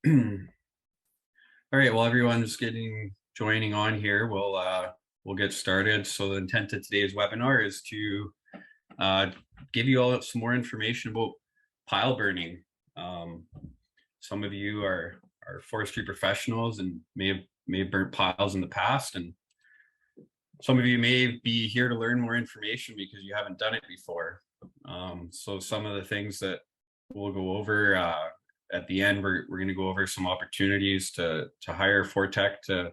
All right, well, everyone's joining on here. We'll get started. So the intent of today's webinar is to uh, give you all some more information about pile burning. Some of you are forestry professionals and may have burnt piles in the past, and some of you may be here to learn more information because you haven't done it before. So some of the things that we'll go over at the end, we're going to go over some opportunities to hire Forteck to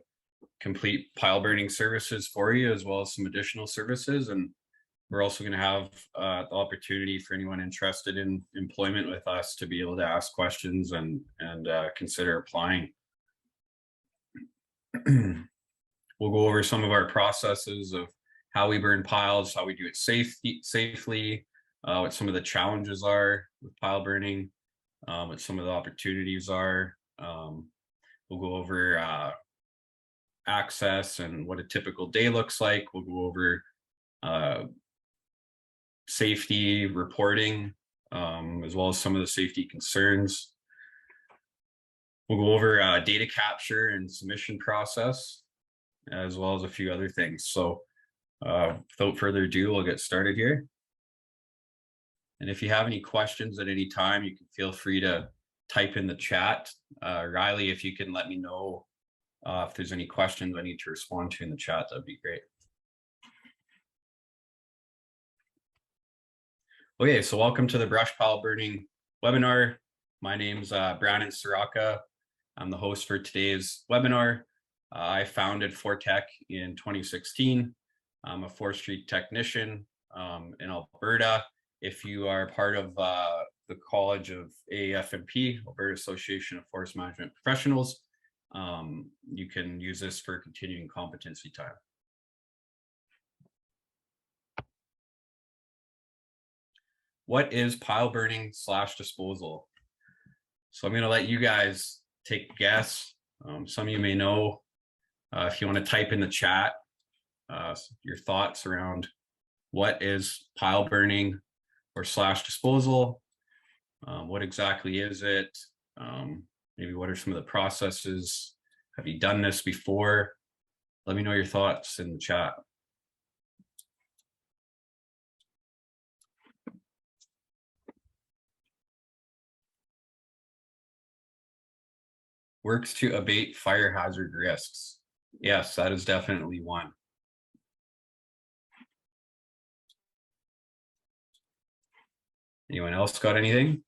complete pile burning services for you, as well as some additional services. And we're also going to have the opportunity for anyone interested in employment with us to be able to ask questions and consider applying. We'll go over some of our processes of how we burn piles, how we do it safely, what some of the challenges are with pile burning, what some of the opportunities are. We'll go over access and what a typical day looks like. We'll go over safety reporting, as well as some of the safety concerns. We'll go over data capture and submission process, as well as a few other things. So without further ado, we'll get started here. And if you have any questions at any time, you can feel free to type in the chat. Riley, if you can let me know if there's any questions I need to respond to in the chat, that'd be great. Okay, so welcome to the brush pile burning webinar. My name's Brandon Soraka. I'm the host for today's webinar. I founded Forteck in 2016. I'm a forestry technician in Alberta. If you are part of the College of AFNP, Alberta Association of Forest Management Professionals, you can use this for continuing competency time. What is pile burning / disposal? So I'm going to let you guys take a guess. Some of you may know. If you want to type in the chat your thoughts around what is pile burning or / disposal, what exactly is it? Maybe what are some of the processes? Have you done this before? Let me know your thoughts in the chat. Works to abate fire hazard risks. Yes, that is definitely one. Anyone else got anything?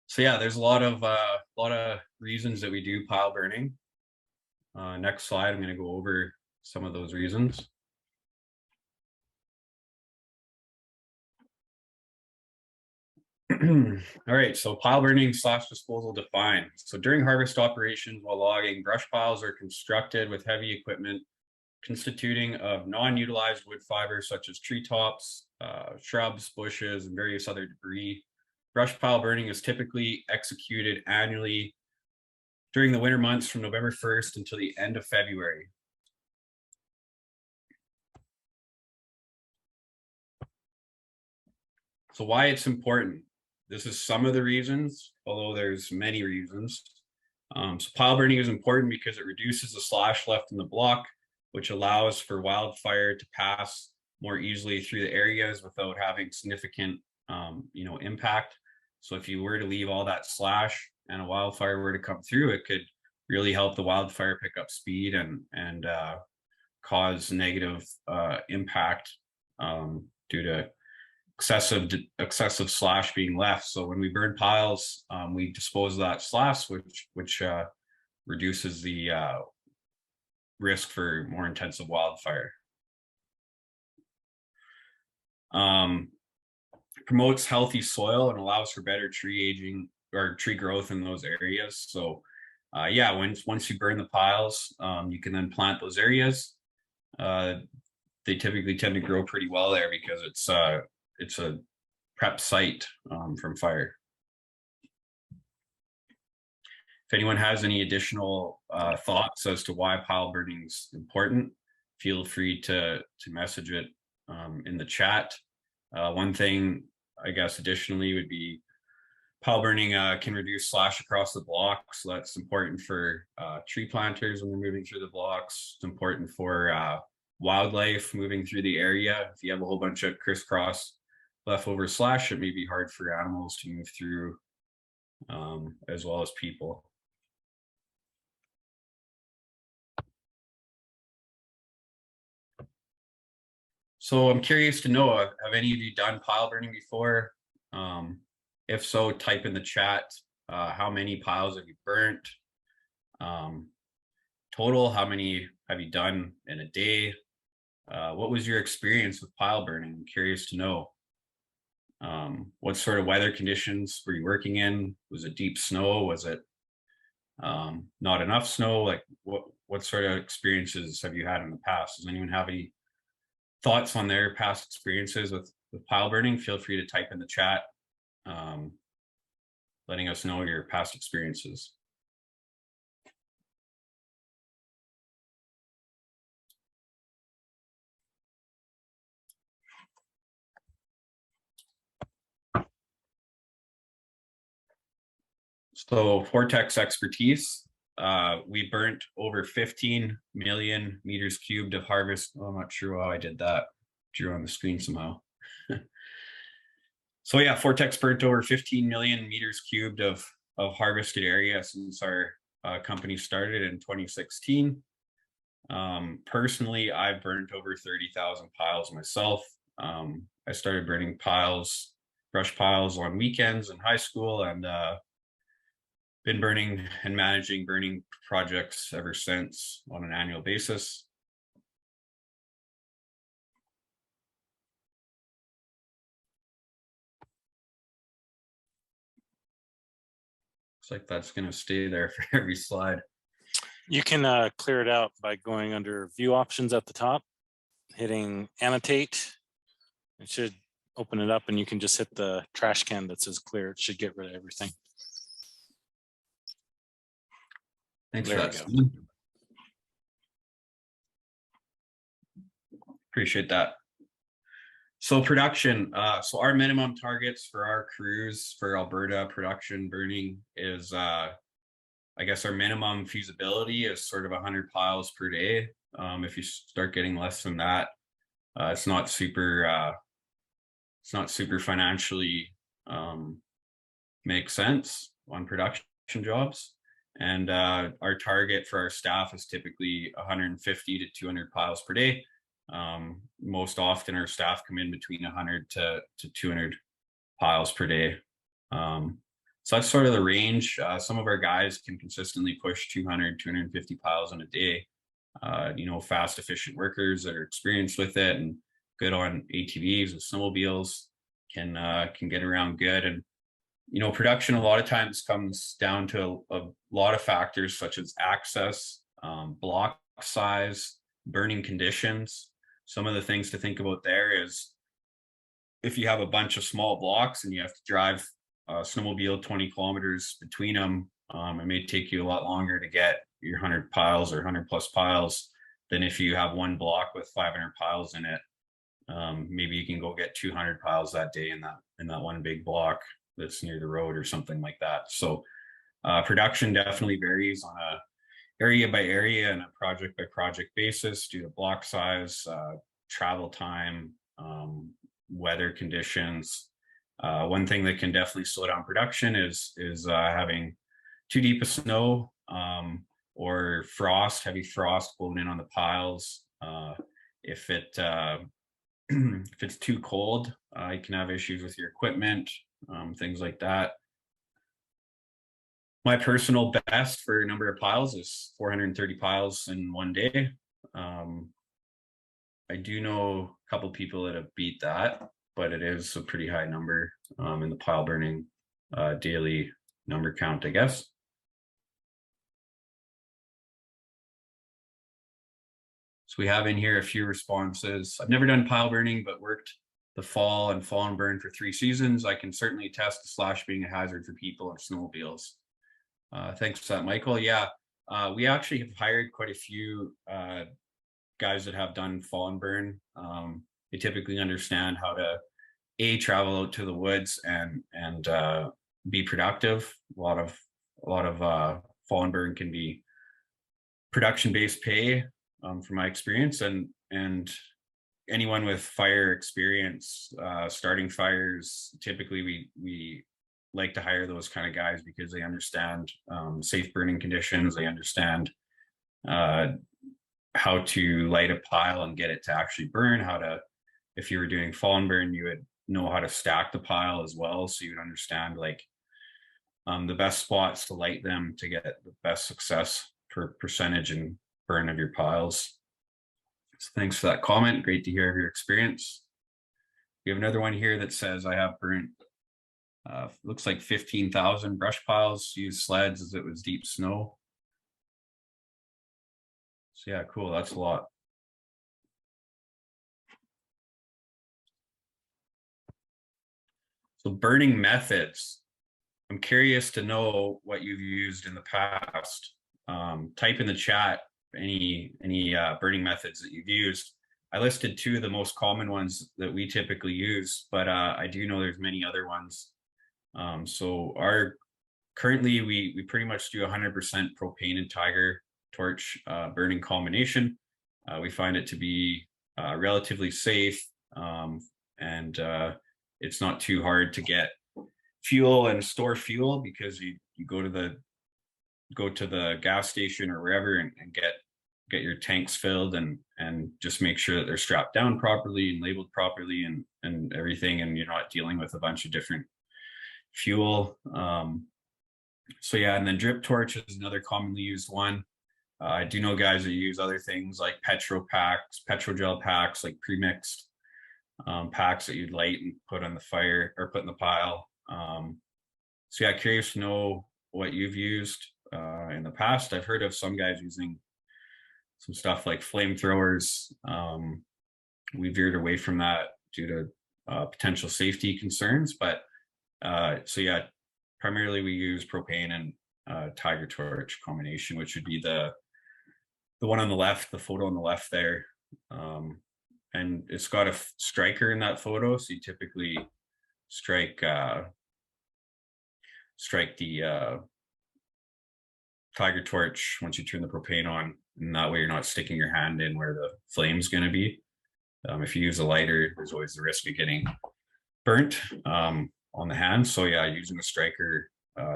So yeah, there's a lot of reasons that we do pile burning. Next slide, I'm going to go over some of those reasons. All right, so pile burning / disposal defined. So during harvest operations while logging, brush piles are constructed with heavy equipment constituting of non-utilized wood fibers such as treetops, shrubs, bushes, and various other debris. Brush pile burning is typically executed annually during the winter months from November 1st until the end of February. So why it's important. This is some of the reasons, although there's many reasons. So pile burning is important because it reduces the slash left in the block, which allows for wildfire to pass more easily through the areas without having significant impact. So if you were to leave all that slash and a wildfire were to come through, it could really help the wildfire pick up speed and cause negative impact due to excessive slash being left. So when we burn piles, we dispose of that slash, which reduces the risk for more intensive wildfire. Promotes healthy soil and allows for better tree aging or tree growth in those areas. So yeah, once you burn the piles, you can then plant those areas. They typically tend to grow pretty well there because it's a prep site from fire. If anyone has any additional thoughts as to why pile burning is important, feel free to message it in the chat. One thing, I guess, additionally would be pile burning can reduce slash across the block. So that's important for tree planters when they're moving through the blocks. It's important for wildlife moving through the area. If you have a whole bunch of crisscross leftover slash, it may be hard for animals to move through as well as people. So I'm curious to know, have any of you done pile burning before? If so, type in the chat, how many piles have you burnt? Total, how many have you done in a day? What was your experience with pile burning? I'm curious to know. What sort of weather conditions were you working in? Was it deep snow? Was it not enough snow? Like what sort of experiences have you had in the past? Does anyone have any thoughts on their past experiences with pile burning? Feel free to type in the chat, letting us know your past experiences. So Forteck's expertise, we burnt over 15 million meters cubed of harvest. Oh, I'm not sure how I did that. Drew on the screen somehow. So yeah, Forteck's burnt over 15 million meters cubed of harvested area since our company started in 2016. Personally, I've burnt over 30,000 piles myself. I started burning brush piles on weekends in high school, and been burning and managing burning projects ever since on an annual basis. Looks like that's going to stay there for every slide. You can clear it out by going under view options at the top, hitting annotate. It should open it up, and you can just hit the trash can that says clear. It should get rid of everything. Thanks for that, Steve. Appreciate that. So production, so our minimum targets for our crews for Alberta production burning is, I guess our minimum feasibility is sort of 100 piles per day. If you start getting less than that, it's not super financially makes sense on production jobs. And our target for our staff is typically 150 to 200 piles per day. Most often our staff come in between 100 to 200 piles per day. So that's sort of the range. Some of our guys can consistently push 200, 250 piles in a day. Fast, efficient workers that are experienced with it and good on ATVs and snowmobiles can get around good. And production a lot of times comes down to a lot of factors such as access, block size, burning conditions. Some of the things to think about there is if you have a bunch of small blocks and you have to drive a snowmobile 20 kilometers between them, it may take you a lot longer to get your 100 piles or 100 plus piles than if you have one block with 500 piles in it. Maybe you can go get 200 piles that day in that one big block that's near the road or something like that. So production definitely varies on a area by area and a project by project basis due to block size, travel time, weather conditions. One thing that can definitely slow down production is having too deep of snow or frost, heavy frost blowing in on the piles. If it's too cold, you can have issues with your equipment, things like that. My personal best for a number of piles is 430 piles in one day. I do know a couple people that have beat that, but it is a pretty high number in the pile burning daily number count, I guess. So we have in here a few responses. I've never done pile burning, but worked the fall and burn for 3 seasons. I can certainly attest to slash being a hazard for people and snowmobiles. Thanks for that, Michael. Yeah, we actually have hired quite a few guys that have done fall and burn, they typically understand how to travel out to the woods and be productive. A lot of fall and burn can be production based pay, from my experience, and anyone with fire experience, starting fires, typically we like to hire those kind of guys because they understand safe burning conditions. They understand how to light a pile and get it to actually burn. How to, if you were doing fall and burn, you would know how to stack the pile as well, so you would understand like the best spots to light them to get the best success for percentage and burn of your piles. So thanks for that comment. Great to hear of your experience. We have another one here that says, I have burnt looks like 15,000 brush piles, used sleds as it was deep snow. So yeah, cool, that's a lot. So burning methods, I'm curious to know what you've used in the past. Type in the chat any burning methods that you've used. I listed 2 of the most common ones that we typically use, but I do know there's many other ones. So currently we pretty much do 100% propane and Tiger torch burning combination. We find it to be relatively safe, and it's not too hard to get fuel and store fuel, because you go to the gas station or wherever and get your tanks filled and just make sure that they're strapped down properly and labeled properly and everything, and you're not dealing with a bunch of different fuel. So yeah, and then drip torch is another commonly used one. I do know guys that use other things like petrol gel packs, like pre-mixed packs that you'd light and put on the fire or put in the pile. So yeah, curious to know what you've used in the past. I've heard of some guys using some stuff like flamethrowers. We veered away from that due to potential safety concerns, but so yeah, primarily we use propane and Tiger torch combination, which would be the one on the left, the photo on the left there. And it's got a striker in that photo, so you typically strike the Tiger torch once you turn the propane on, and that way you're not sticking your hand in where the flame's going to be. If you use a lighter, there's always the risk of getting burnt on the hand. So yeah, using a striker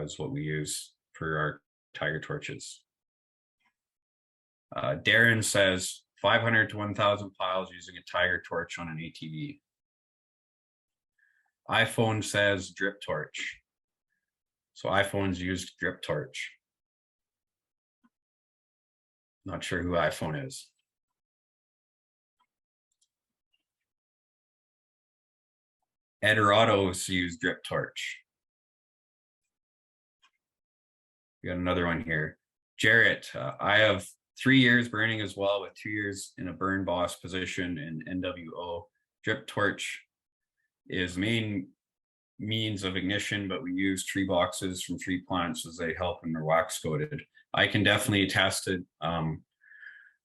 is what we use for our Tiger torches. Darren says 500 to 1,000 piles using a Tiger torch on an ATV. iPhone says drip torch. So iPhones used drip torch. Not sure who iPhone is. Ederados use drip torch. We got another one here. Jarrett, I have 3 years burning as well, with 2 years in a burn boss position in NWO. Drip torch is main means of ignition, but we use tree boxes from tree plants as they help when they're wax coated. I can definitely attest to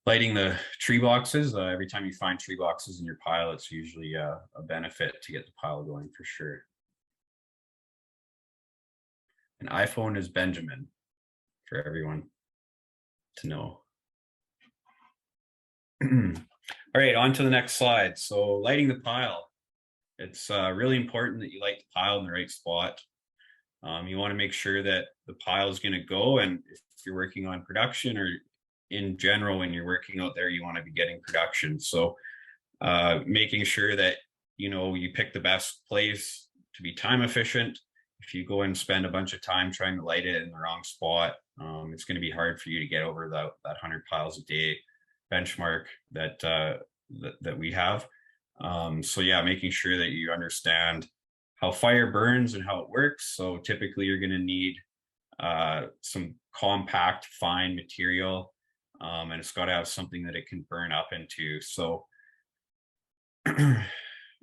lighting the tree boxes. Every time you find tree boxes in your pile, it's usually a benefit to get the pile going for sure. An iPhone is Benjamin, for everyone to know. All right, on to the next slide. So lighting the pile. It's really important that you light the pile in the right spot. You want to make sure that the pile is going to go, and if you're working on production or in general, when you're working out there, you want to be getting production. So making sure that, you know, you pick the best place to be time efficient. If you go and spend a bunch of time trying to light it in the wrong spot, it's going to be hard for you to get over that 100 piles a day benchmark that we have. So yeah, making sure that you understand how fire burns and how it works. So typically you're going to need some compact, fine material, and it's got to have something that it can burn up into. So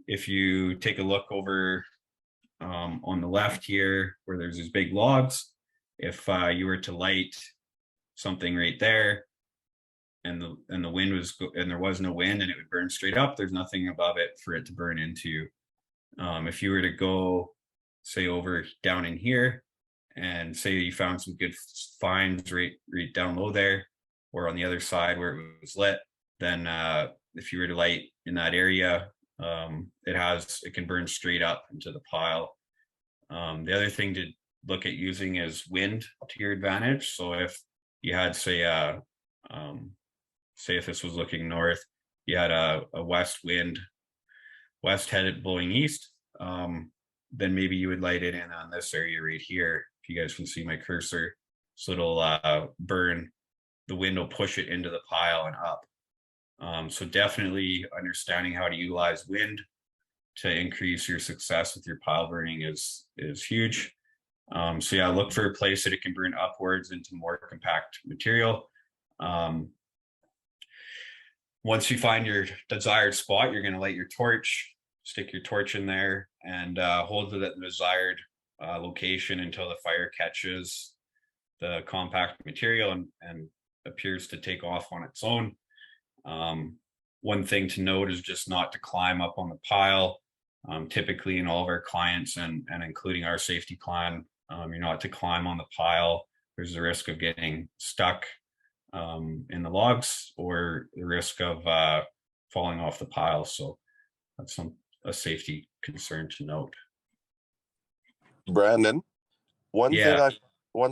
if you take a look over on the left here, where there's these big logs, if you were to light something right there, and the wind was and there was no wind and it would burn straight up, there's nothing above it for it to burn into. If you were to go, say, over down in here, and say you found some good finds right down low there, or on the other side where it was lit, then if you were to light in that area, it can burn straight up into the pile. The other thing to look at using is wind to your advantage. So if you had, say if this was looking north, you had a west wind, west headed blowing east, then maybe you would light it in on this area right here. If you guys can see my cursor, so it'll burn. The wind will push it into the pile and up. So definitely understanding how to utilize wind to increase your success with your pile burning is huge. So yeah, look for a place that it can burn upwards into more compact material. Once you find your desired spot, you're going to light your torch, stick your torch in there, and hold it at the desired location until the fire catches the compact material and appears to take off on its own. One thing to note is just not to climb up on the pile. Typically in all of our clients and including our safety plan, you're not to climb on the pile. There's a risk of getting stuck in the logs, or the risk of falling off the pile. So that's a safety concern to note. Brandon, one Yeah.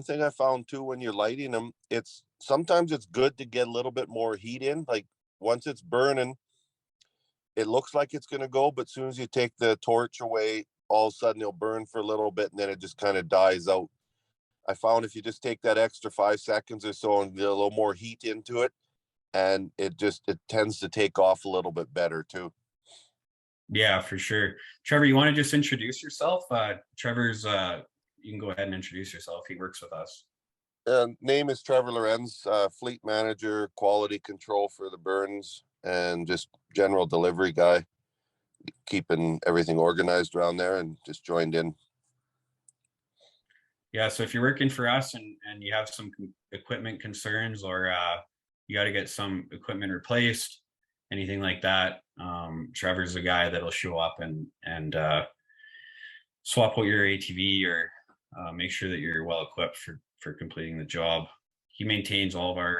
thing I found too, when you're lighting them, sometimes it's good to get a little bit more heat in. Like once it's burning, it looks like it's going to go, but as soon as you take the torch away, all of a sudden it'll burn for a little bit and then it just kind of dies out. I found if you just take that extra 5 seconds or so and get a little more heat into it, and it tends to take off a little bit better too. Yeah, for sure. Trevor, you want to just introduce yourself? Trevor's, you can go ahead and introduce yourself. He works with us. Name is Trevor Lorenz, fleet manager, quality control for the burns, and just general delivery guy, keeping everything organized around there, and just joined in. Yeah, so if you're working for us and you have some equipment concerns, or you got to get some equipment replaced, anything like that, Trevor's the guy that'll show up and swap out your ATV, or make sure that you're well equipped for completing the job. He maintains all of our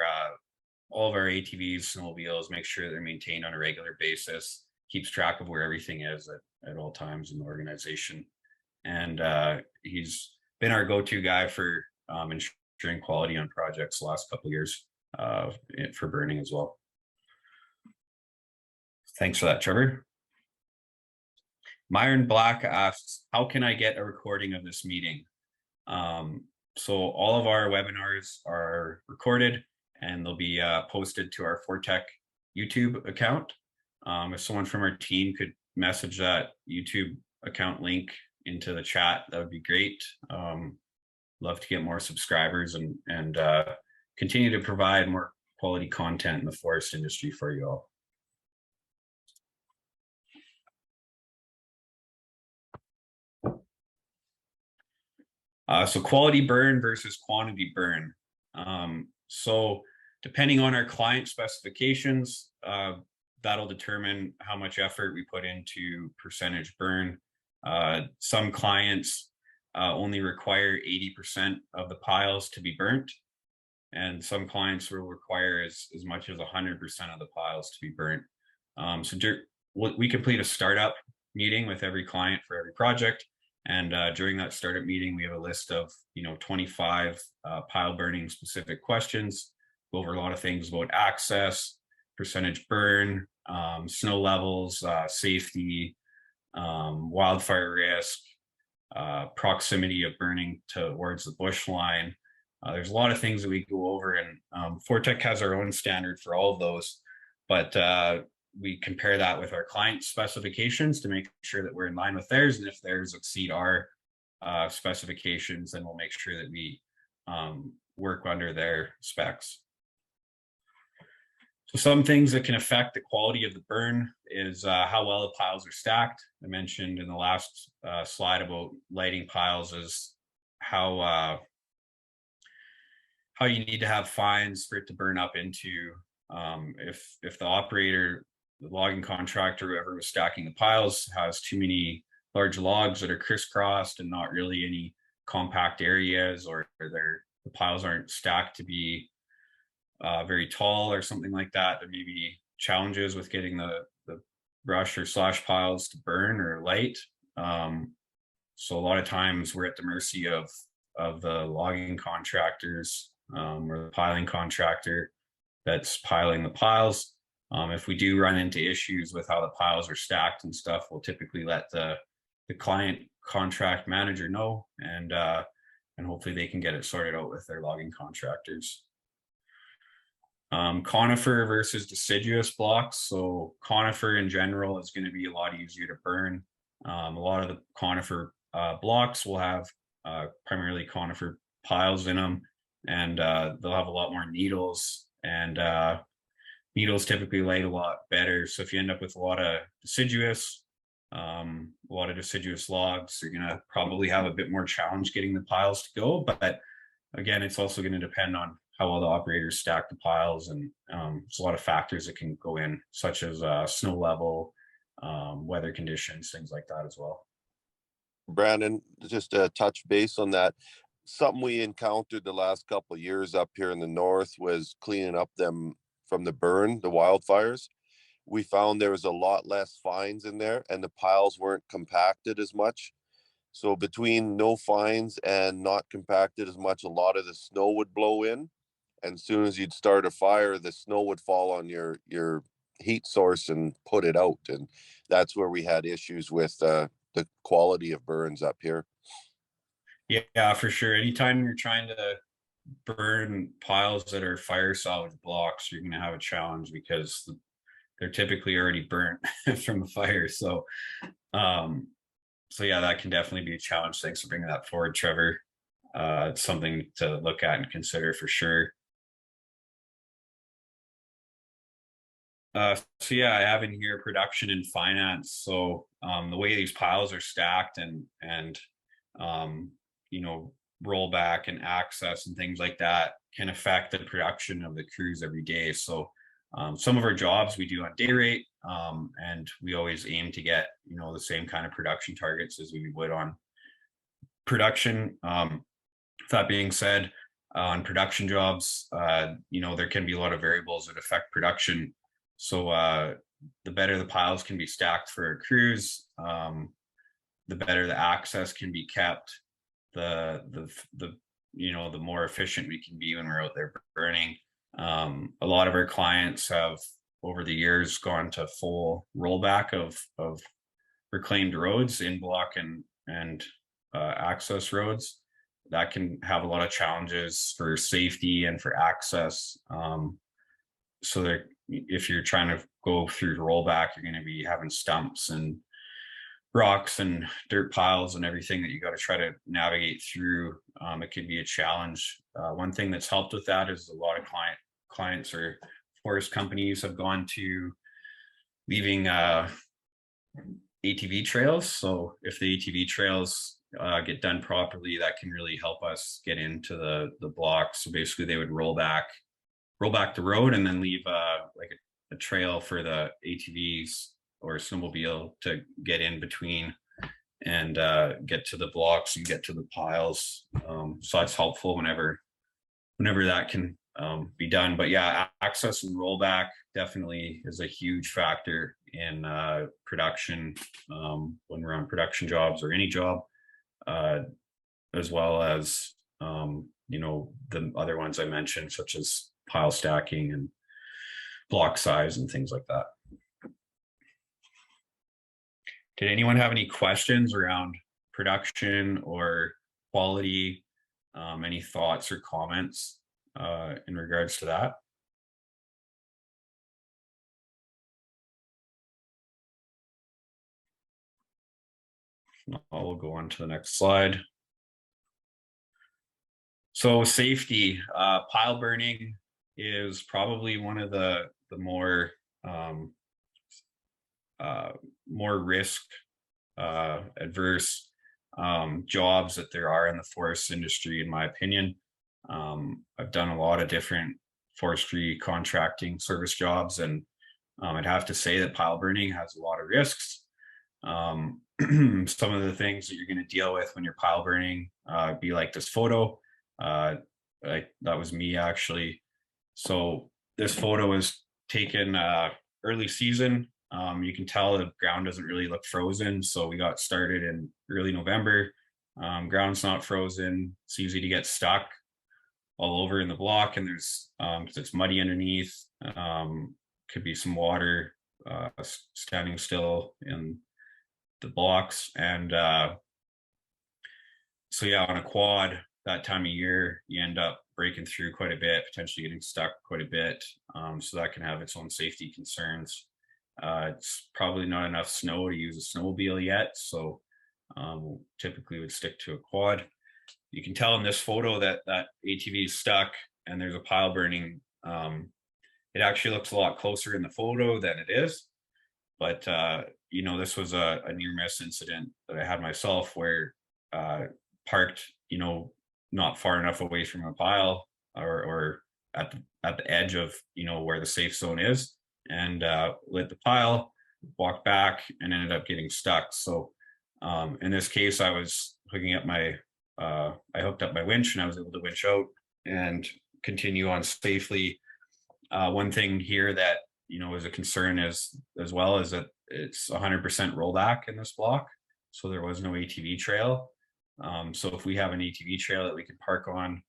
ATVs, snowmobiles, makes sure they're maintained on a regular basis, keeps track of where everything is at all times in the organization, and he's been our go-to guy for ensuring quality on projects the last couple of years for burning as well. Thanks for that, Trevor. Myron Black asks, how can I get a recording of this meeting? So all of our webinars are recorded and they'll be posted to our Forteck YouTube account. If someone from our team could message that YouTube account link into the chat, that would be great. Love to get more subscribers and continue to provide more quality content in the forest industry for you all. So quality burn versus quantity burn. So depending on our client specifications, that'll determine how much effort we put into percentage burn. Some clients only require 80% of the piles to be burnt, and some clients will require as much as 100% of the piles to be burnt. We complete a startup meeting with every client for every project, and during that startup meeting, we have a list of 25 pile burning specific questions. Go over a lot of things about access, percentage burn, snow levels, safety, wildfire risk, proximity of burning towards the bush line. There's a lot of things that we go over, and Forteck has our own standard for all of those, but we compare that with our client specifications to make sure that we're in line with theirs, and if theirs exceed our specifications, then we'll make sure that we work under their specs. So some things that can affect the quality of the burn is how well the piles are stacked. I mentioned in the last slide about lighting piles is how you need to have fines for it to burn up into If the operator, the logging contractor, whoever was stacking the piles, has too many large logs that are crisscrossed and not really any compact areas, or the piles aren't stacked to be very tall or something like that, there may be challenges with getting the brush or slash piles to burn or light. So a lot of times we're at the mercy of the logging contractors, or the piling contractor that's piling the piles. If we do run into issues with how the piles are stacked and stuff, we'll typically let the client contract manager know, and hopefully they can get it sorted out with their logging contractors. Conifer versus deciduous blocks. So conifer in general is going to be a lot easier to burn. A lot of the conifer blocks will have primarily conifer piles in them, and they'll have a lot more needles, and needles typically light a lot better. So if you end up with a lot of deciduous logs, you're going to probably have a bit more challenge getting the piles to go. But again, it's also going to depend on how well the operators stack the piles, and there's a lot of factors that can go in, such as snow level, weather conditions, things like that as well. Brandon, just to touch base on that, something we encountered the last couple of years up here in the north was cleaning up them from the wildfires. We found there was a lot less fines in there, and the piles weren't compacted as much. So between no fines and not compacted as much, a lot of the snow would blow in, and as soon as you'd start a fire, the snow would fall on your heat source and put it out, and that's where we had issues with the quality of burns up here. Yeah, for sure. Anytime you're trying to burn piles that are fire salvage blocks, you're going to have a challenge because they're typically already burnt from the fire. So yeah, that can definitely be a challenge. Thanks for bringing that forward, Trevor. It's something to look at and consider for sure. So yeah, I have in here production and finance. So the way these piles are stacked and rollback and access and things like that can affect the production of the crews every day. So some of our jobs we do on day rate, and we always aim to get the same kind of production targets as we would on production. That being said, on production jobs, there can be a lot of variables that affect production. So the better the piles can be stacked for our crews, the better the access can be kept, the more efficient we can be when we're out there burning. A lot of our clients have over the years gone to full rollback of reclaimed roads, in block and access roads. That can have a lot of challenges for safety and for access. So that if you're trying to go through rollback, you're going to be having stumps and rocks and dirt piles and everything that you got to try to navigate through. It could be a challenge. One thing that's helped with that is a lot of clients or forest companies have gone to leaving ATV trails. So if the ATV trails get done properly, that can really help us get into the block. So basically they would roll back the road and then leave like a trail for the ATVs or snowmobile to get in between and get to the blocks and get to the piles. So that's helpful whenever that can be done. But yeah, access and rollback definitely is a huge factor in production when we're on production jobs or any job, as well as the other ones I mentioned, such as pile stacking and block size and things like that. Did anyone have any questions around production or quality? Any thoughts or comments in regards to that? I'll go on to the next slide. So safety, pile burning is probably one of the more risk adverse jobs that there are in the forest industry, in my opinion. I've done a lot of different forestry contracting service jobs, and I'd have to say that pile burning has a lot of risks. Some of the things that you're going to deal with when you're pile burning be like this photo. That was me actually. So this photo was taken early season. You can tell the ground doesn't really look frozen. So we got started in early November. Ground's not frozen. It's easy to get stuck all over in the block, and there's it's muddy underneath. Could be some water standing still in the blocks. And so yeah, on a quad that time of year, you end up breaking through quite a bit, potentially getting stuck quite a bit. So that can have its own safety concerns. It's probably not enough snow to use a snowmobile yet, so typically would stick to a quad. You can tell in this photo that that ATV is stuck and there's a pile burning. It actually looks a lot closer in the photo than it is, but you know, this was a near miss incident that I had myself, where parked, you know, not far enough away from a pile, or at the edge of, you know, where the safe zone is, and lit the pile, walked back, and ended up getting stuck. So in this case, I was hooking up my I hooked up my winch, and I was able to winch out and continue on safely. One thing here that, you know, is a concern is as well is that it's 100% rollback in this block, so there was no ATV trail. So if we have an ATV trail that we can park on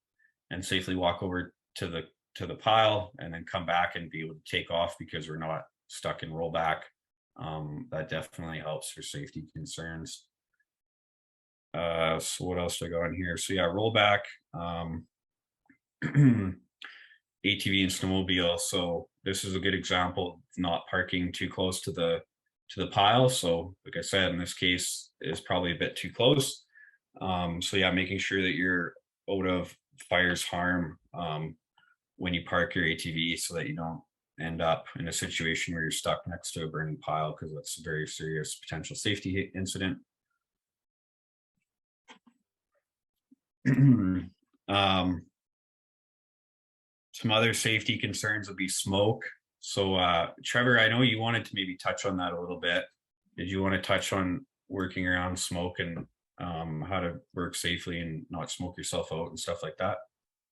and safely walk over to the pile and then come back and be able to take off because we're not stuck in rollback, that definitely helps for safety concerns. So what else do I got on here? So yeah, rollback, ATV and snowmobile. So this is a good example of not parking too close to the pile. So like I said, in this case, is probably a bit too close. So yeah, making sure that you're out of fire's harm when you park your ATV, so that you don't end up in a situation where you're stuck next to a burning pile, because that's a very serious potential safety incident. Some other safety concerns would be smoke. So Trevor, I know you wanted to maybe touch on that a little bit. Did you want to touch on working around smoke and how to work safely and not smoke yourself out and stuff like that?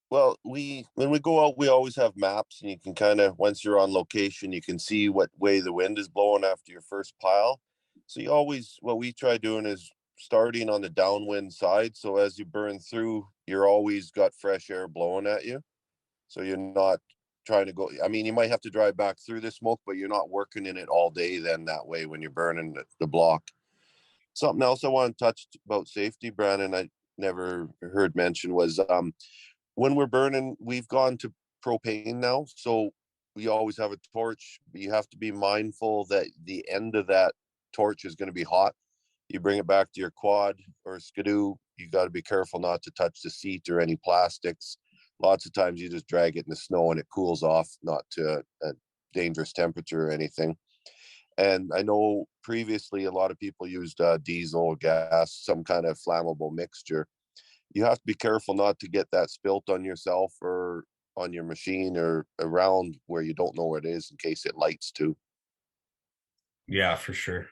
Well, when we go out, we always have maps, and you can kind of, once you're on location, you can see what way the wind is blowing after your first pile. So you always, what we try doing is starting on the downwind side. So as you burn through, you're always got fresh air blowing at you. So you're not trying to go, I mean, you might have to drive back through the smoke, but you're not working in it all day then that way when you're burning the block. Something else I want to touch about safety, Brandon, I never heard mentioned was when we're burning, we've gone to propane now. So we always have a torch, but you have to be mindful that the end of that torch is going to be hot. You bring it back to your quad or skidoo, you got to be careful not to touch the seat or any plastics. Lots of times you just drag it in the snow and it cools off, not to a dangerous temperature or anything. And I know previously a lot of people used diesel, gas, some kind of flammable mixture. You have to be careful not to get that spilt on yourself or on your machine or around where you don't know where it is, in case it lights too. Yeah, for sure.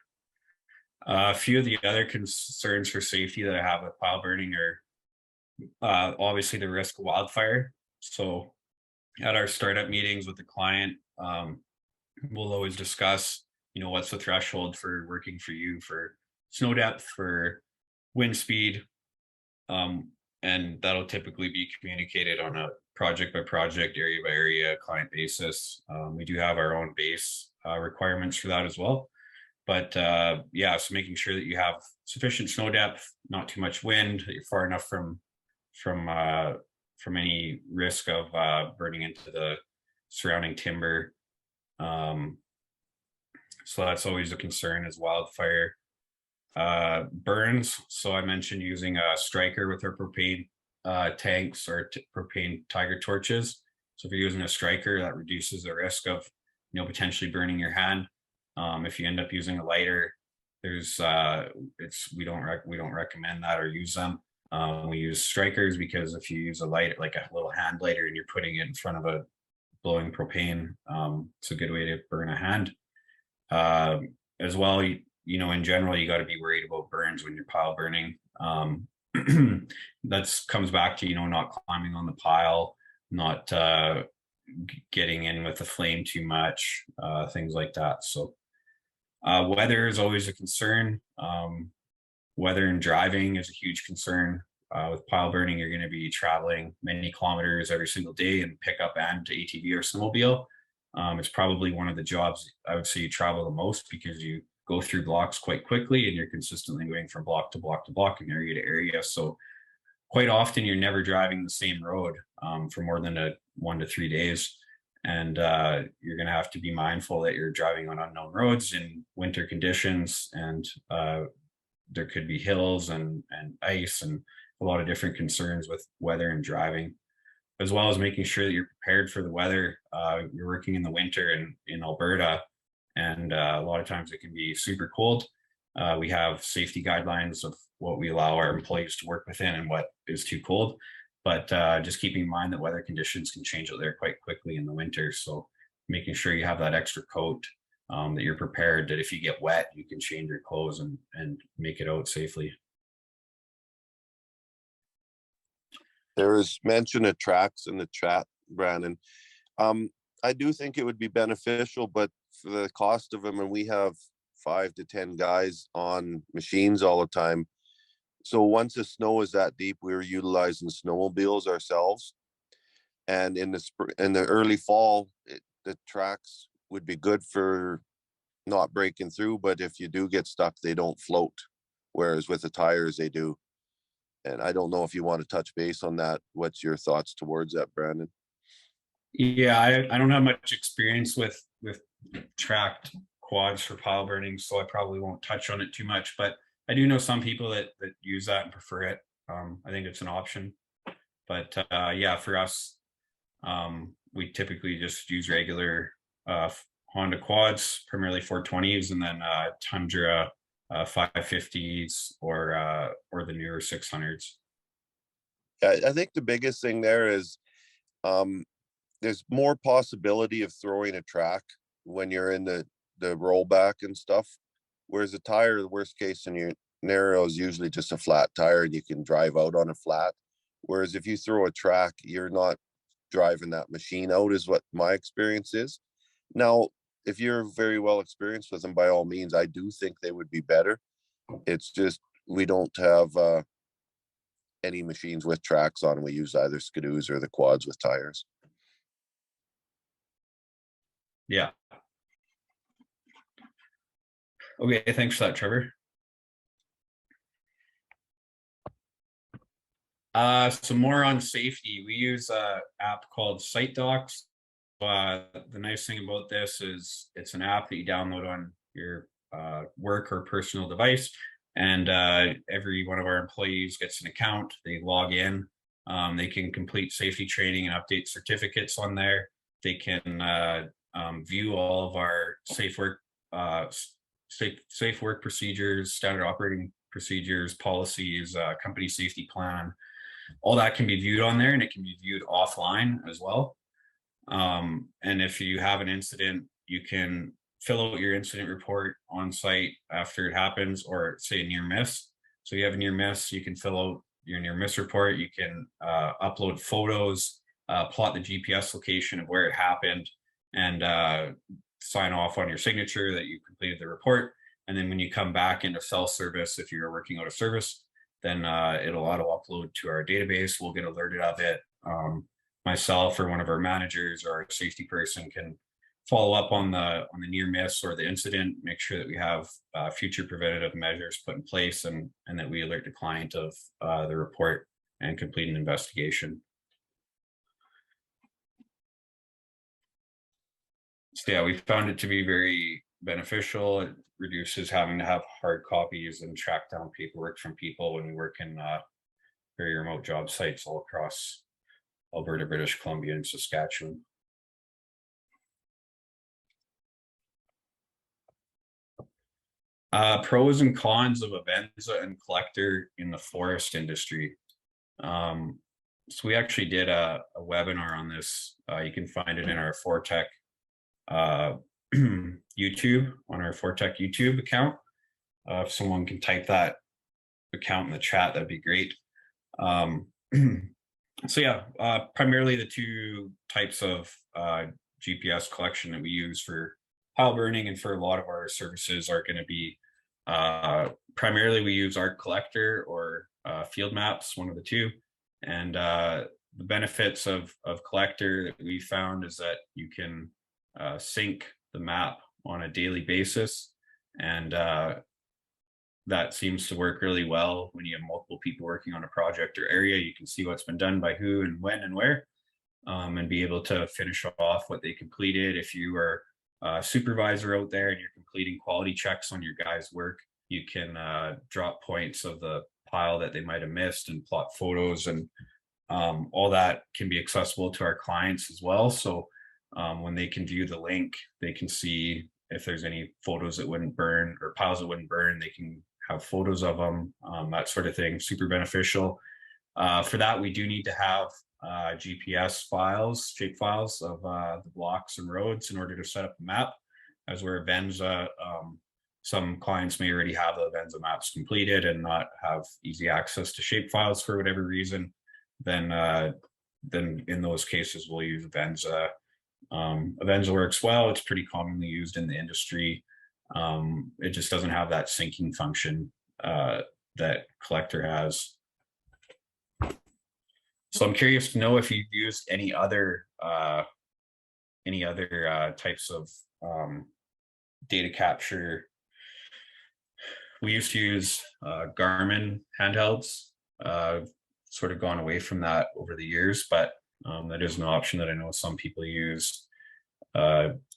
A few of the other concerns for safety that I have with pile burning are obviously the risk of wildfire. So at our startup meetings with the client, we'll always discuss, you know, what's the threshold for working for you for snow depth, for wind speed, and that'll typically be communicated on a project by project, area by area, client basis. We do have our own base requirements for that as well. But yeah, so making sure that you have sufficient snow depth, not too much wind, that you're far enough from any risk of burning into the surrounding timber. So that's always a concern, is wildfire. Burns. So I mentioned using a striker with our propane tanks or propane tiger torches. So if you're using a striker, that reduces the risk of, you know, potentially burning your hand. If you end up using a lighter, there's we don't recommend that or use them. We use strikers because if you use a lighter, like a little hand lighter, and you're putting it in front of a blowing propane. It's a good way to burn a hand. As well, you know, in general, you got to be worried about burns when you're pile burning. That comes back to, you know, not climbing on the pile, not getting in with the flame too much, things like that. So weather is always a concern. Weather and driving is a huge concern. With pile burning, you're going to be traveling many kilometers every single day in pickup and ATV or snowmobile. It's probably one of the jobs I would say you travel the most, because you go through blocks quite quickly and you're consistently going from block to block to block and area to area. So quite often you're never driving the same road for more than 1 to 3 days. And you're going to have to be mindful that you're driving on unknown roads in winter conditions, and there could be hills and ice and a lot of different concerns with weather and driving, as well as making sure that you're prepared for the weather. You're working in the winter in Alberta, and a lot of times it can be super cold. We have safety guidelines of what we allow our employees to work within and what is too cold. But just keeping in mind that weather conditions can change out there quite quickly in the winter. So making sure you have that extra coat, that you're prepared, that if you get wet, you can change your clothes and make it out safely. There is mention of tracks in the chat, Brandon. I do think it would be beneficial, but for the cost of them, and we have 5 to 10 guys on machines all the time. So once the snow is that deep, we were utilizing snowmobiles ourselves. And in the early fall, the tracks would be good for not breaking through, but if you do get stuck, they don't float. Whereas with the tires, they do. And I don't know if you want to touch base on that. What's your thoughts towards that, Brandon? Yeah, I don't have much experience with tracked quads for pile burning, so I probably won't touch on it too much. But I do know some people that use that and prefer it. I think it's an option. But yeah, for us, we typically just use regular Honda quads, primarily 420s, and then Tundra 550s or the newer 600s. Yeah, I think the biggest thing there is there's more possibility of throwing a track when you're in the rollback and stuff. Whereas a tire, the worst case scenario is usually just a flat tire and you can drive out on a flat. Whereas if you throw a track, you're not driving that machine out, is what my experience is. Now, if you're very well experienced with them, by all means, I do think they would be better. It's just we don't have any machines with tracks on. We use either skidoos or the quads with tires. Yeah. Okay, thanks for that, Trevor. Some more on safety. We use an app called SiteDocs. The nice thing about this is it's an app that you download on your work or personal device, and every one of our employees gets an account. They log in. They can complete safety training and update certificates on there. They can view all of our safe work procedures, standard operating procedures, policies, company safety plan. All that can be viewed on there, and it can be viewed offline as well. And if you have an incident, you can fill out your incident report on site after it happens, or say a near miss. So you have a near miss, you can fill out your near miss report. You can upload photos, plot the GPS location of where it happened, and sign off on your signature that you completed the report. And then when you come back into cell service, if you're working out of service, then it'll auto upload to our database. We'll get alerted of it. Myself or one of our managers or a safety person can follow up on the near miss or the incident, make sure that we have future preventative measures put in place, and that we alert the client of the report and complete an investigation. So yeah, we found it to be very beneficial. It reduces having to have hard copies and track down paperwork from people when we work in very remote job sites all across Alberta, British Columbia, and Saskatchewan. Pros and cons of Avenza and Collector in the forest industry. So we actually did a webinar on this. You can find it in our Forteck YouTube, on our Forteck YouTube account. If someone can type that account in the chat, that'd be great. So yeah, primarily the two types of GPS collection that we use for pile burning and for a lot of our services are going to be primarily we use ARC Collector or field maps, one of the two. And the benefits of Collector that we found is that you can sync the map on a daily basis, and that seems to work really well when you have multiple people working on a project or area. You can see what's been done by who and when and where, and be able to finish off what they completed. If you are a supervisor out there and you're completing quality checks on your guys' work, you can drop points of the pile that they might have missed and plot photos, and all that can be accessible to our clients as well. So when they can view the link, they can see if there's any photos that wouldn't burn or piles that wouldn't burn. They can have photos of them, that sort of thing. Super beneficial. For that, we do need to have GPS files, shape files of the blocks and roads in order to set up the map. As we're Venza, some clients may already have the Venza maps completed and not have easy access to shape files for whatever reason. Then in those cases, we'll use Venza. Venza works well. It's pretty commonly used in the industry. It just doesn't have that syncing function that Collector has. So I'm curious to know if you've used any other types of data capture. We used to use Garmin handhelds. Sort of gone away from that over the years, but that is an option that I know some people use.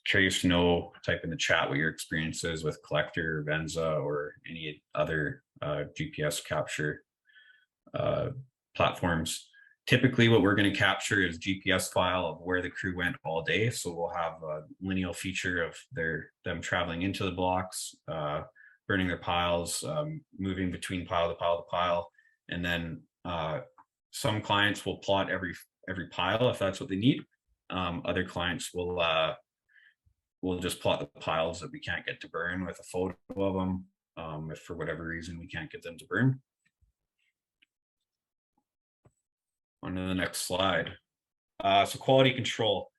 Curious to know, type in the chat what your experience is with Collector, Venza, or any other GPS capture platforms. Typically what we're going to capture is GPS file of where the crew went all day. So we'll have a lineal feature of them traveling into the blocks, burning their piles, moving between pile to pile to pile. And then some clients will plot every pile if that's what they need. Other clients will just plot the piles that we can't get to burn with a photo of them, if for whatever reason we can't get them to burn. On to the next slide. So quality control.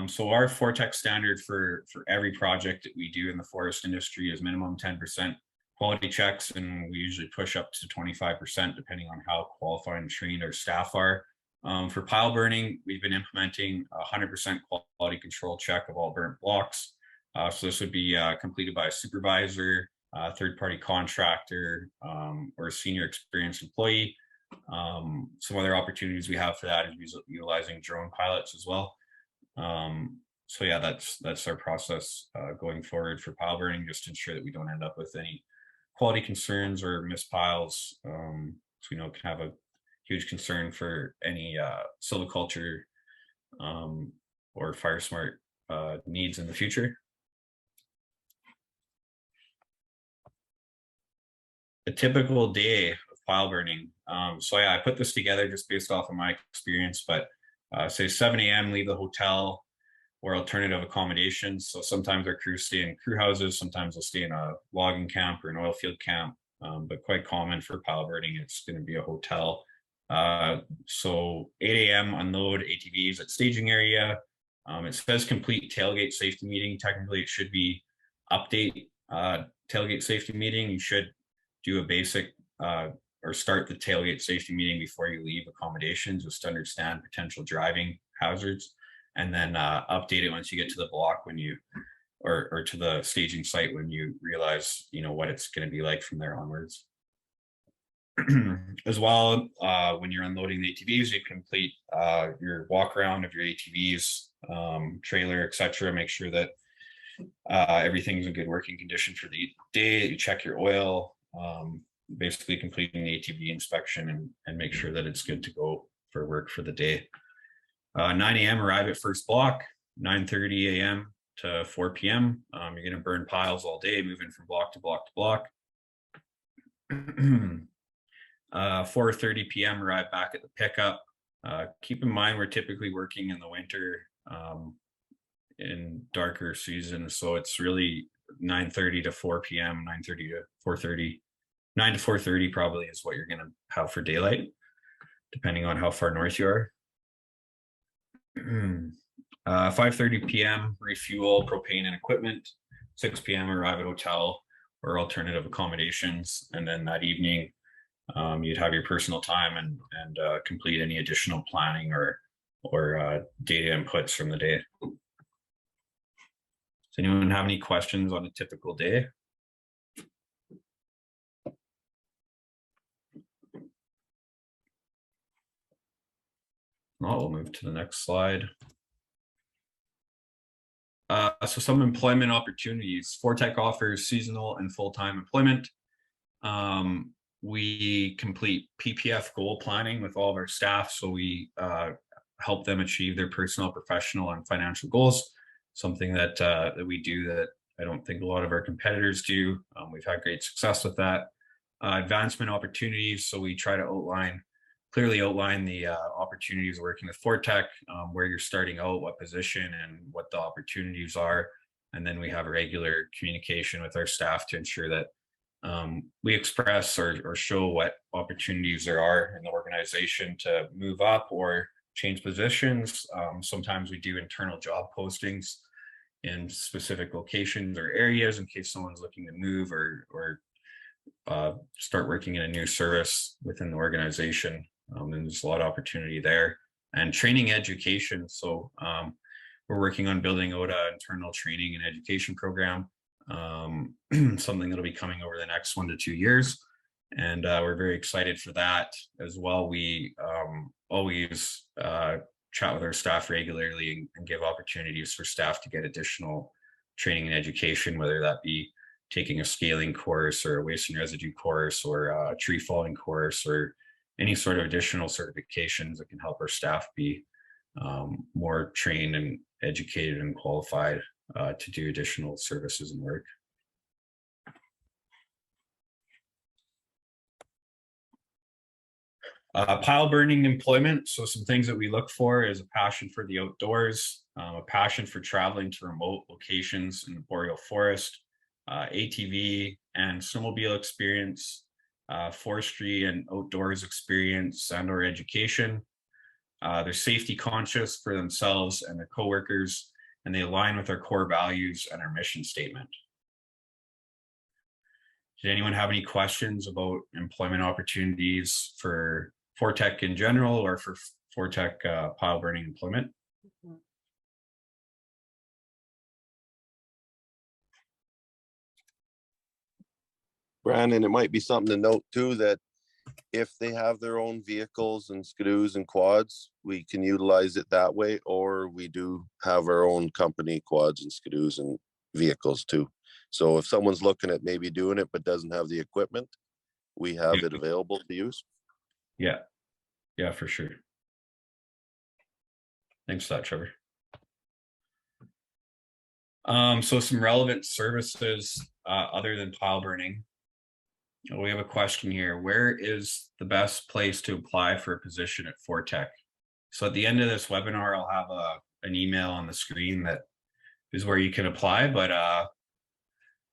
So our Forteck standard for every project that we do in the forest industry is minimum 10% quality checks, and we usually push up to 25% depending on how qualified and trained our staff are. For pile burning, we've been implementing 100% quality control check of all burnt blocks. So this would be completed by a supervisor, third-party contractor, or a senior experienced employee. Some other opportunities we have for that is utilizing drone pilots as well. So yeah, that's our process going forward for pile burning, just to ensure that we don't end up with any quality concerns or missed piles. So we know it can have a huge concern for any silviculture or fire smart needs in the future. A typical day of pile burning. So yeah, I put this together just based off of my experience, but say 7 a.m. leave the hotel or alternative accommodations. So sometimes our crews stay in crew houses, sometimes they'll stay in a logging camp or an oil field camp, but quite common for pile burning, it's going to be a hotel. So 8 a.m. unload ATVs at staging area. It says complete tailgate safety meeting. Technically, it should be update tailgate safety meeting. You should do a basic or start the tailgate safety meeting before you leave accommodations, just to understand potential driving hazards, and then update it once you get to the block when you or to the staging site when you realize what it's going to be like from there onwards. As well, when you're unloading the ATVs, you complete your walk around of your ATVs, trailer, etc. Make sure that everything's in good working condition for the day. You check your oil, basically completing the ATV inspection and make sure that it's good to go for work for the day. 9 a.m. arrive at first block, 9:30 a.m. to 4 p.m. You're going to burn piles all day, moving from block to block to block. 4:30 p.m. arrive back at the pickup. Keep in mind, we're typically working in the winter in darker seasons, so it's really 9:30 to 4 p.m., 9:30 to 4:30, 9 to 4:30 probably is what you're going to have for daylight, depending on how far north you are. 5:30 p.m. refuel propane and equipment. 6 p.m. arrive at hotel or alternative accommodations, and then that evening you'd have your personal time and complete any additional planning or data inputs from the day. Does anyone have any questions on a typical day? No, we'll move to the next slide. So some employment opportunities. Forteck offers seasonal and full-time employment. We complete PPF goal planning with all of our staff, so we help them achieve their personal, professional, and financial goals. Something that we do that I don't think a lot of our competitors do. We've had great success with that. Advancement opportunities. So we try to clearly outline the opportunities working with Forteck, where you're starting out, what position, and what the opportunities are. And then we have regular communication with our staff to ensure that we express or show what opportunities there are in the organization to move up or change positions. Sometimes we do internal job postings in specific locations or areas in case someone's looking to move or start working in a new service within the organization. And there's a lot of opportunity there. And training education. So we're working on building out an internal training and education program, something that'll be coming over the next 1 to 2 years. And we're very excited for that as well. We always chat with our staff regularly and give opportunities for staff to get additional training and education, whether that be taking a scaling course or a waste and residue course or a tree falling course or any sort of additional certifications that can help our staff be more trained and educated and qualified to do additional services and work. Pile burning employment. So some things that we look for is a passion for the outdoors, a passion for traveling to remote locations in the boreal forest, ATV and snowmobile experience, forestry and outdoors experience and or education. They're safety conscious for themselves and their coworkers, and they align with our core values and our mission statement. Did anyone have any questions about employment opportunities for Forteck in general or for Forteck pile burning employment? Brandon, it might be something to note too, that if they have their own vehicles and skidoos and quads, we can utilize it that way, or we do have our own company quads and skidoos and vehicles too. So if someone's looking at maybe doing it but doesn't have the equipment, we have it available to use. Yeah, for sure. Thanks for that, Trevor. So some relevant services other than pile burning. We have a question here. Where is the best place to apply for a position at Forteck? So at the end of this webinar, I'll have an email on the screen that is where you can apply, but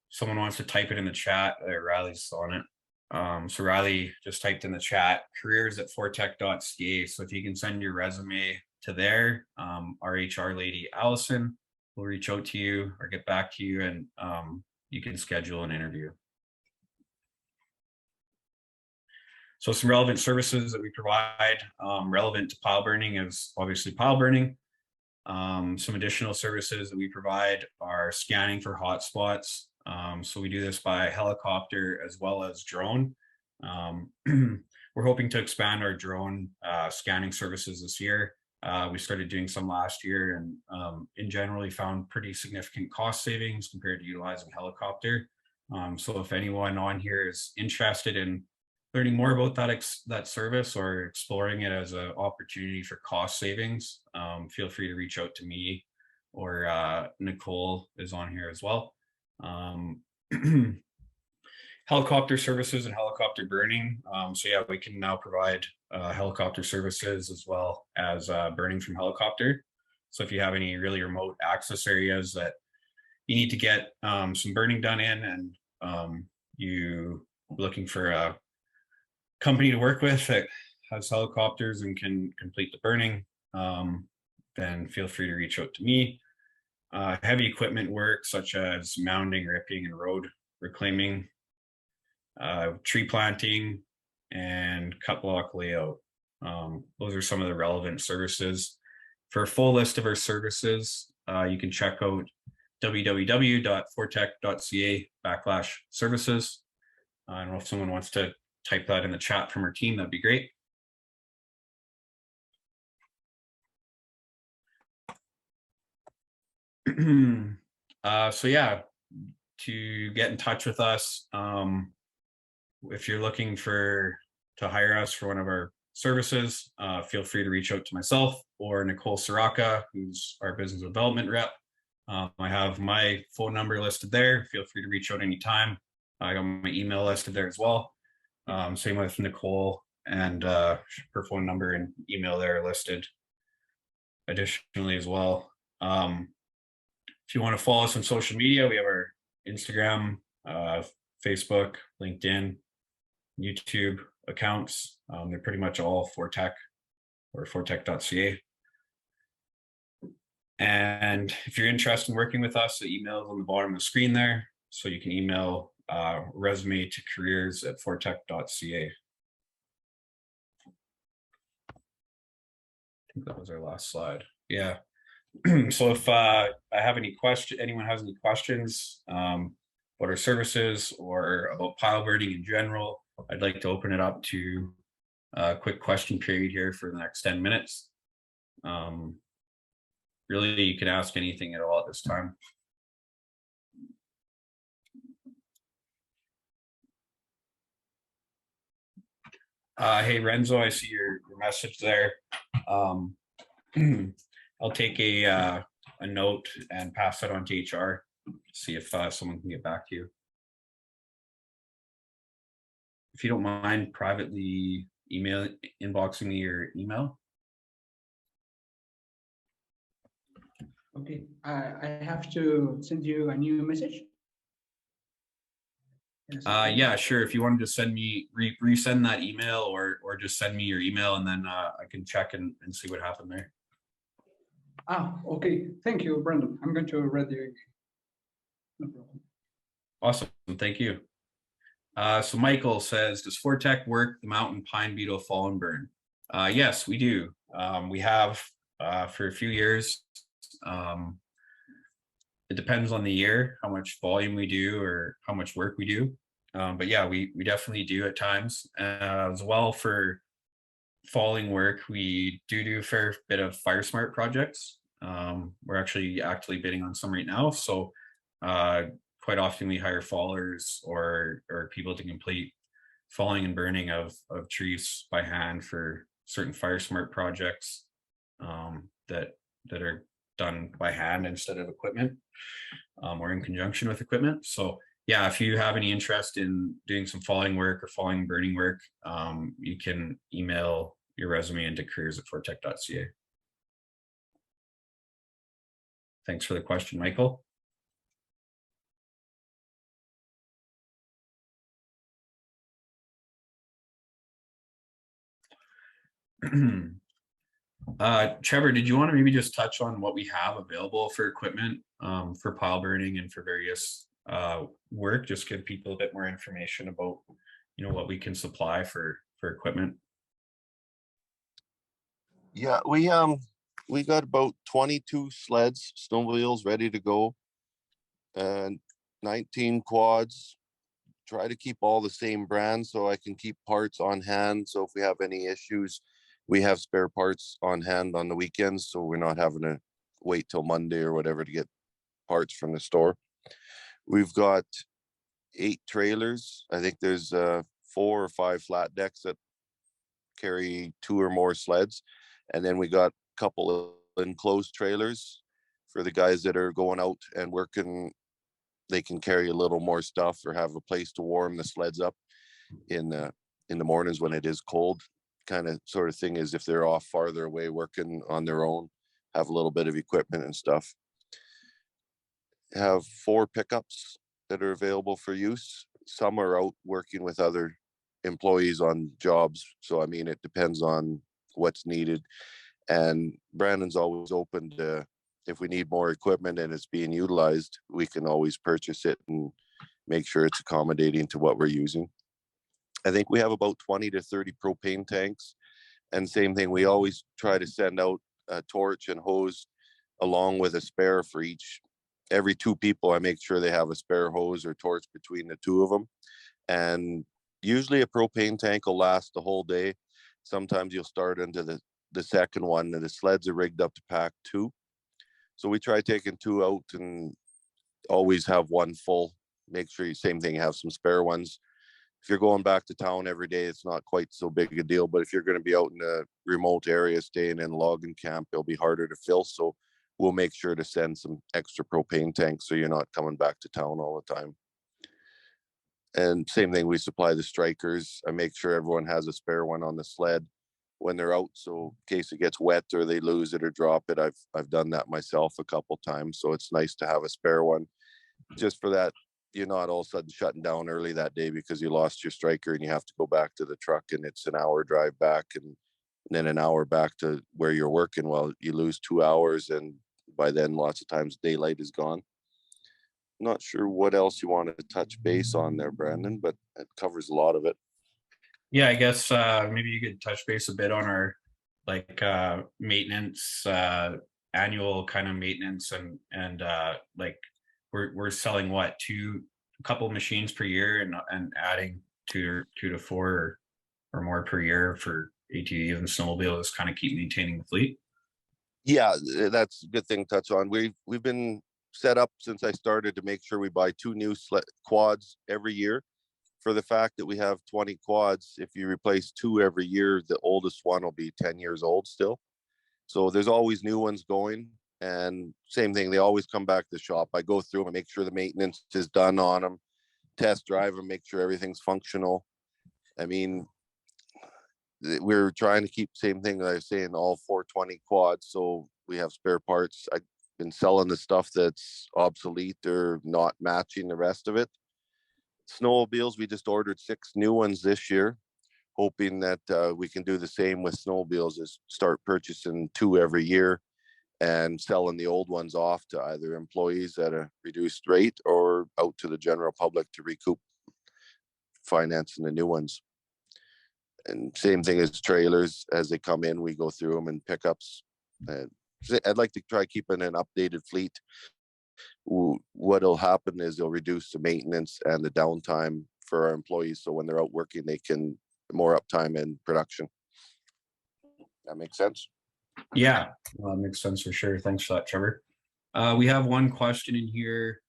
someone wants to type it in the chat. Riley's on it. So Riley just typed in the chat, careers@forteck.ca. So if you can send your resume to there, our HR lady, Allison, will reach out to you or get back to you, and you can schedule an interview. So some relevant services that we provide, relevant to pile burning is obviously pile burning. Some additional services that we provide are scanning for hotspots. So we do this by helicopter as well as drone. We're hoping to expand our drone scanning services this year. We started doing some last year, and in general, we found pretty significant cost savings compared to utilizing helicopter. So if anyone on here is interested in learning more about that service or exploring it as an opportunity for cost savings, feel free to reach out to me, or Nicole is on here as well. And helicopter services and helicopter burning. So yeah, we can now provide helicopter services as well as burning from helicopter. So if you have any really remote access areas that you need to get some burning done in, and you looking for a company to work with that has helicopters and can complete the burning, then feel free to reach out to me. Heavy equipment work such as mounding, ripping, and road reclaiming, tree planting, and cut block layout. Those are some of the relevant services. For a full list of our services, you can check out www.forteck.ca/services. I don't know if someone wants to type that in the chat from our team, that'd be great. So yeah, to get in touch with us, if you're looking to hire us for one of our services, feel free to reach out to myself or Nicole Soraka, who's our business development rep. I have my phone number listed there. Feel free to reach out anytime. I got my email listed there as well. Same with Nicole, and her phone number and email there are listed additionally as well. If you want to follow us on social media, we have our Instagram, Facebook, LinkedIn, YouTube accounts. They're pretty much all Forteck or forteck.ca. And if you're interested in working with us, the email is on the bottom of the screen there. So you can email resume to careers@forteck.ca. I think that was our last slide. Yeah. So if anyone has any questions about our services or about pile burning in general, I'd like to open it up to a quick question period here for the next 10 minutes. Really, you can ask anything at all at this time. Hey, Renzo, I see your message there. I'll take a note and pass that on to HR, see if someone can get back to you. If you don't mind privately inboxing me your email. Okay, I have to send you a new message. Yes, Yeah, sure. If you want to just send me, resend that email, or just send me your email, and then I can check and see what happened there. Okay. Thank you, Brendan. I'm going to read you. No problem. Awesome. Thank you. So Michael says, does Forteck work the mountain pine beetle fall and burn? Yes, we do. We have for a few years. It depends on the year, how much volume we do or how much work we do. But yeah, we definitely do at times. As well, for falling work, we do a fair bit of fire smart projects. We're actually actively bidding on some right now. So quite often we hire fallers or people to complete falling and burning of trees by hand for certain fire smart projects that are done by hand instead of equipment, or in conjunction with equipment. So yeah, if you have any interest in doing some falling work or falling and burning work, you can email your resume into careers@forteck.ca. Thanks for the question, Michael. Trevor, did you want to maybe just touch on what we have available for equipment for pile burning and for various work? Just give people a bit more information about, what we can supply for equipment. Yeah, we got about 22 sleds, snowmobiles ready to go, and 19 quads. Try to keep all the same brand so I can keep parts on hand. So if we have any issues, we have spare parts on hand on the weekends, so we're not having to wait till Monday or whatever to get parts from the store. We've got 8 trailers. I think there's 4 or 5 flat decks that carry 2 or more sleds, and then we got a couple of enclosed trailers for the guys that are going out and working they can carry a little more stuff or have a place to warm the sleds up in the mornings when it is cold. Kind of sort of thing is if they're off farther away working on their own, have a little bit of equipment and stuff. Have 4 pickups that are available for use. Some are out working with other employees on jobs. So, I mean, it depends on what's needed. And Brandon's always open to, if we need more equipment and it's being utilized, we can always purchase it and make sure it's accommodating to what we're using. I think we have about 20 to 30 propane tanks. And same thing, we always try to send out a torch and hose along with a spare for each. Every 2 people, I make sure they have a spare hose or torch between the 2 of them. And usually a propane tank will last the whole day. Sometimes you'll start into the second one, and the sleds are rigged up to pack 2. So we try taking 2 out and always have 1 full. Make sure you, same thing, have some spare ones. If you're going back to town every day, it's not quite so big a deal. But if you're going to be out in a remote area, staying in logging camp, it'll be harder to fill. So we'll make sure to send some extra propane tanks so you're not coming back to town all the time. And same thing, we supply the strikers. I make sure everyone has a spare one on the sled when they're out. So in case it gets wet or they lose it or drop it, I've done that myself a couple times. So it's nice to have a spare one just for that. You're not all of a sudden shutting down early that day because you lost your striker and you have to go back to the truck and it's an hour drive back and then an hour back to where you're working. Well, you lose 2 hours and by then lots of times daylight is gone. Not sure what else you wanted to touch base on there, Brandon, but it covers a lot of it. Yeah, I guess maybe you could touch base a bit on our like maintenance, annual kind of maintenance, and like we're selling what, a couple machines per year and adding 2 to 4 or more per year for ATVs and snowmobiles, kind of keep maintaining the fleet. Yeah, that's a good thing to touch on. We've been set up since I started to make sure we buy 2 new quads every year. For the fact that we have 20 quads, if you replace 2 every year, the oldest one will be 10 years old still. So there's always new ones going. And same thing, they always come back to the shop. I go through them and make sure the maintenance is done on them, test drive them, make sure everything's functional. I mean, we're trying to keep same thing that I was saying, all 420 quads. So we have spare parts. I've been selling the stuff that's obsolete or not matching the rest of it. Snowmobiles, we just ordered 6 new ones this year, hoping that we can do the same with snowmobiles, is start purchasing 2 every year and selling the old ones off to either employees at a reduced rate or out to the general public to recoup financing the new ones. And same thing as trailers, as they come in, we go through them and pickups. I'd like to try keeping an updated fleet. What'll happen is they'll reduce the maintenance and the downtime for our employees. So when they're out working, they can more uptime in production. That makes sense? Yeah, makes sense for sure. Thanks for that, Trevor. We have one question in here.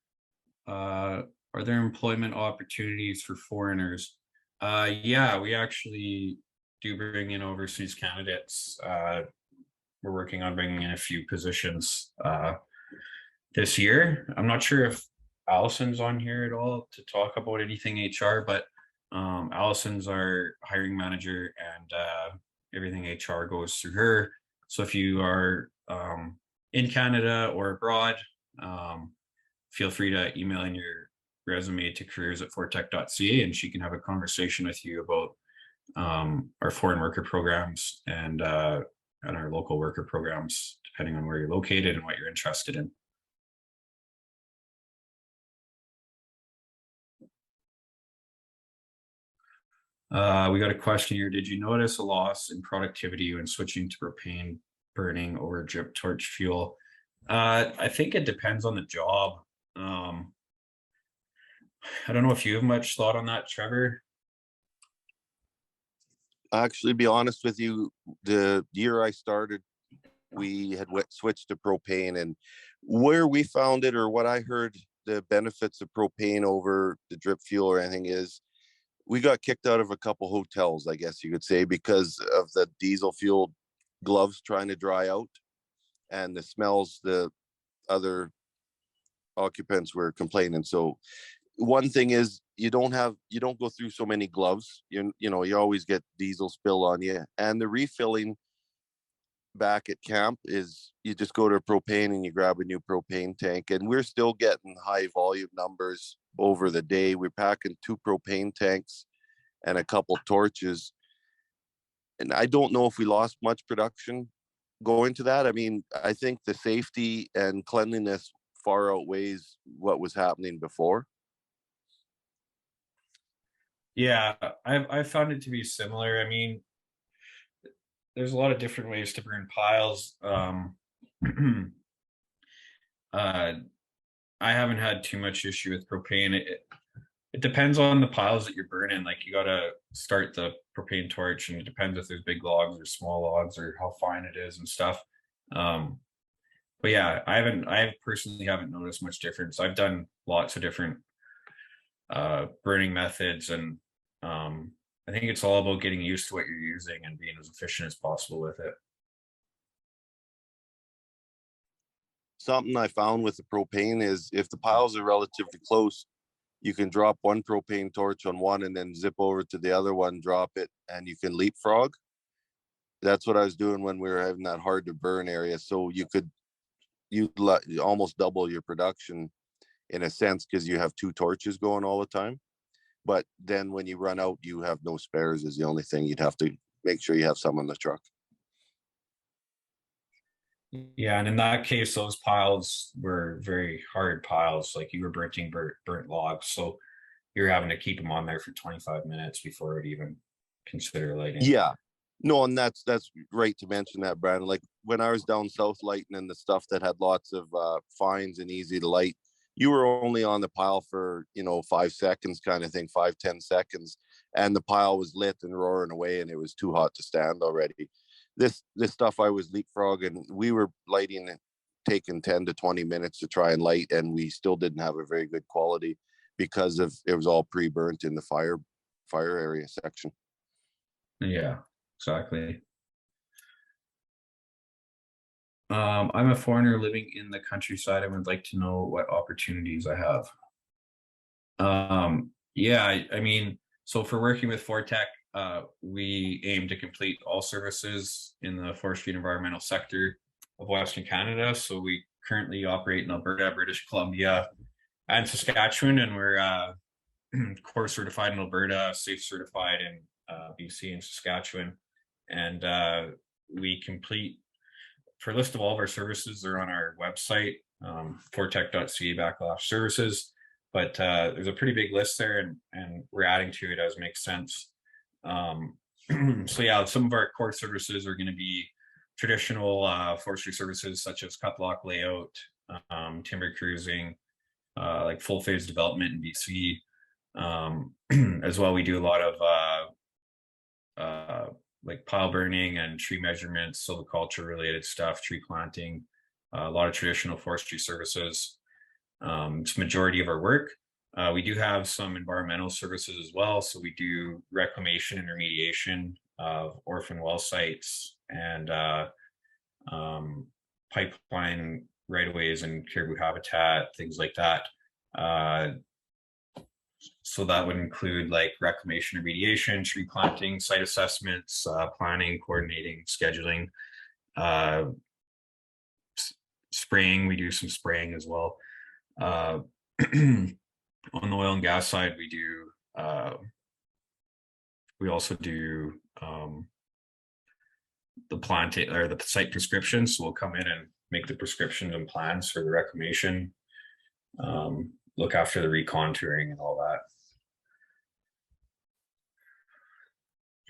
Are there employment opportunities for foreigners? Yeah, we actually do bring in overseas candidates. We're working on bringing in a few positions this year. I'm not sure if Allison's on here at all to talk about anything HR, but Allison's our hiring manager and everything HR goes through her. So if you are in Canada or abroad, feel free to email in your resume to careers@forteck.ca and she can have a conversation with you about our foreign worker programs and our local worker programs, depending on where you're located and what you're interested in. We got a question here. Did you notice a loss in productivity when switching to propane burning over drip torch fuel? I think it depends on the job. I don't know if you have much thought on that, Trevor. Actually, be honest with you, the year I started, we had switched to propane, and where we found it, or what I heard the benefits of propane over the drip fuel or anything is, we got kicked out of a couple hotels, I guess you could say, because of the diesel fueled gloves trying to dry out and the smells the other occupants were complaining. So one thing is you don't go through so many gloves. You always get diesel spill on you, and the refilling back at camp is you just go to propane and you grab a new propane tank, and we're still getting high volume numbers over the day. We're packing 2 propane tanks and a couple torches, and I don't know if we lost much production going to that. I mean, I think the safety and cleanliness far outweighs what was happening before. Yeah, I've found it to be similar. I mean, there's a lot of different ways to burn piles. I haven't had too much issue with propane. It depends on the piles that you're burning. Like you gotta start the propane torch, and it depends if there's big logs or small logs or how fine it is and stuff. But yeah, I personally haven't noticed much difference. I've done lots of different burning methods, and I think it's all about getting used to what you're using and being as efficient as possible with it. Something I found with the propane is if the piles are relatively close, you can drop one propane torch on one and then zip over to the other one, drop it, and you can leapfrog. That's what I was doing when we were having that hard to burn area. So you almost double your production in a sense, because you have 2 torches going all the time. But then when you run out, you have no spares is the only thing. You'd have to make sure you have some on the truck. Yeah, and in that case, those piles were very hard piles. Like you were burnt logs, so you're having to keep them on there for 25 minutes before it even consider lighting. Yeah, no, and that's right to mention that, Brandon. Like when I was down south lighting and the stuff that had lots of fines and easy to light, you were only on the pile for 5 seconds, kind of thing, 5-10 seconds, and the pile was lit and roaring away, and it was too hot to stand already. This stuff I was leapfrogging, we were lighting, taking 10 to 20 minutes to try and light, and we still didn't have a very good quality because of it was all pre-burnt in the fire area section. Yeah, exactly. I'm a foreigner living in the countryside. I would like to know what opportunities I have. Yeah, I mean, so for working with Forteck, we aim to complete all services in the forestry and environmental sector of Western Canada. So we currently operate in Alberta, British Columbia, and Saskatchewan, and we're core certified in Alberta, safe certified in BC and Saskatchewan. And we complete, for a list of all of our services, they're on our website, forteck.ca/services. But there's a pretty big list there, and we're adding to it as makes sense. So yeah, some of our core services are going to be traditional forestry services such as cut block layout, timber cruising, like full phase development in BC. As well, we do a lot of like pile burning and tree measurements, silviculture related stuff, tree planting, a lot of traditional forestry services. It's the majority of our work. We do have some environmental services as well. So we do reclamation and remediation of orphan well sites and pipeline right-of-ways and caribou habitat, things like that. So that would include like reclamation and remediation, tree planting, site assessments, planning, coordinating, scheduling, spraying. We do some spraying as well. On the oil and gas side, we also do the plant or the site prescriptions. So we'll come in and make the prescriptions and plans for the reclamation, look after the recontouring and all that.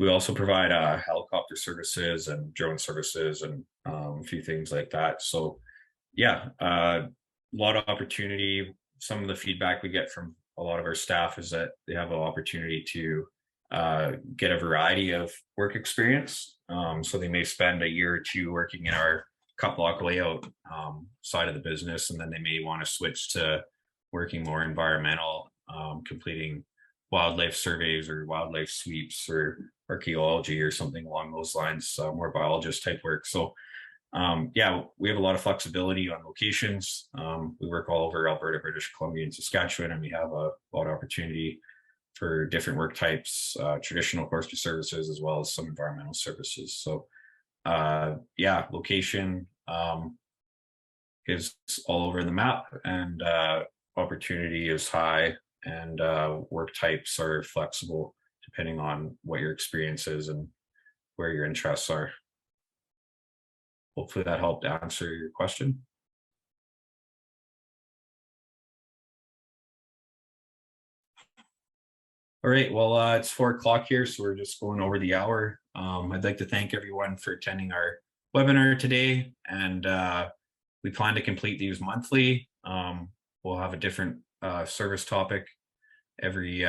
We also provide helicopter services and drone services and a few things like that. So yeah, a lot of opportunity. Some of the feedback we get from a lot of our staff is that they have an opportunity to get a variety of work experience. So they may spend a year or two working in our cut block layout side of the business, and then they may want to switch to working more environmental, completing wildlife surveys or wildlife sweeps or archaeology or something along those lines, more biologist type work. So yeah, we have a lot of flexibility on locations. We work all over Alberta, British Columbia, and Saskatchewan, and we have a lot of opportunity for different work types, traditional forestry services, as well as some environmental services. So yeah, location is all over the map, and opportunity is high, and work types are flexible depending on what your experience is and where your interests are. Hopefully that helped answer your question. All right, well, it's 4 o'clock here, so we're just going over the hour. I'd like to thank everyone for attending our webinar today, and we plan to complete these monthly. We'll have a different service topic every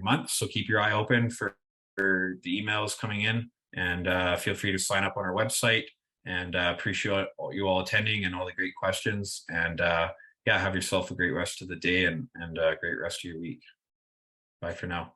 month, so keep your eye open for the emails coming in, and feel free to sign up on our website. And appreciate you all attending and all the great questions. And yeah, have yourself a great rest of the day, and a great rest of your week. Bye for now.